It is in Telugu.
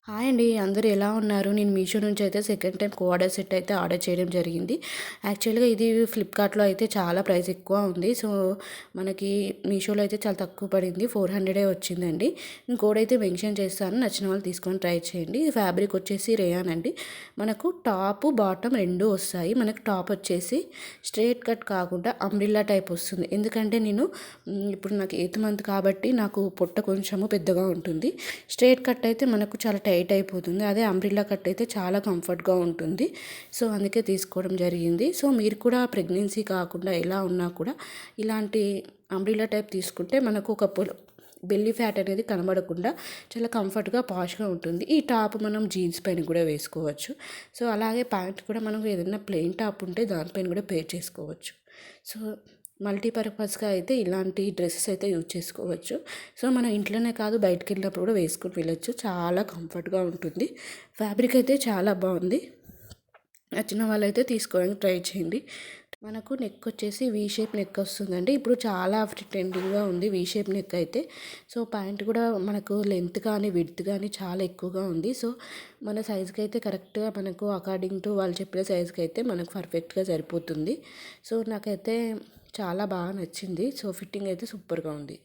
హాయ్ అండి. అందరూ ఎలా ఉన్నారు? నేను మీషో నుంచి అయితే సెకండ్ టైం కోఆర్డర్ సెట్ అయితే ఆర్డర్ చేయడం జరిగింది. యాక్చువల్‌గా ఇది ఫ్లిప్‌కార్ట్‌లో అయితే చాలా ప్రైస్ ఎక్కువ ఉంది. సో, మనకి మీషోలో అయితే చాలా తక్కువ పడింది. 400 వచ్చిందండి. నేను కోడ్ అయితే మెన్షన్ చేస్తాను. నచ్చిన వాళ్ళు తీసుకొని ట్రై చేయండి. ఇది ఫ్యాబ్రిక్ వచ్చేసి రేయాన్ అండి. మనకు టాప్, బాటమ్ 2 వస్తాయి. మనకు టాప్ వచ్చేసి స్ట్రెయిట్ కట్ కాకుండా అంబ్రిల్లా టైప్ వస్తుంది. ఎందుకంటే నేను ఇప్పుడు నాకు 8th మంత్ కాబట్టి నాకు పొట్ట కొంచెము పెద్దగా ఉంటుంది. స్ట్రెయిట్ కట్ అయితే మనకు చాలా టైట్ అయిపోతుంది. అదే అంబ్రిల్లా కట్ అయితే చాలా కంఫర్ట్గా ఉంటుంది. సో అందుకే తీసుకోవడం జరిగింది. సో మీరు కూడా ప్రెగ్నెన్సీ కాకుండా ఎలా ఉన్నా కూడా ఇలాంటి అంబ్రిల్లా టైప్ తీసుకుంటే మనకు ఒక బెల్లీ ఫ్యాట్ అనేది కనబడకుండా చాలా కంఫర్ట్గా పాష్గా ఉంటుంది. ఈ టాప్ మనం జీన్స్ పైన కూడా వేసుకోవచ్చు. సో అలాగే ప్యాంట్ కూడా మనం ఏదైనా ప్లెయిన్ టాప్ ఉంటే దానిపైన కూడా పేర్ చేసుకోవచ్చు. సో మల్టీపర్పస్గా అయితే ఇలాంటి డ్రెస్సెస్ అయితే యూజ్ చేసుకోవచ్చు. సో మనం ఇంట్లోనే కాదు బయటికి వెళ్ళినప్పుడు కూడా వేసుకొని వెళ్ళొచ్చు. చాలా కంఫర్ట్గా ఉంటుంది. ఫ్యాబ్రిక్ అయితే చాలా బాగుంది. నచ్చిన వాళ్ళైతే తీసుకోవడానికి ట్రై చేయండి. మనకు నెక్ వచ్చేసి వీ షేప్ నెక్ వస్తుందండి. ఇప్పుడు చాలా ట్రెండింగ్గా ఉంది వీ షేప్ నెక్ అయితే. సో ప్యాంట్ కూడా మనకు లెంత్ కానీ విడ్త్ కానీ చాలా ఎక్కువగా ఉంది. సో మన సైజ్కి అయితే కరెక్ట్గా మనకు అకార్డింగ్ టు వాళ్ళు చెప్పిన సైజ్కి అయితే మనకు పర్ఫెక్ట్గా సరిపోతుంది. సో నాకైతే చాలా బాగా నచ్చింది. సో ఫిట్టింగ్ అయితే సూపర్గా ఉంది.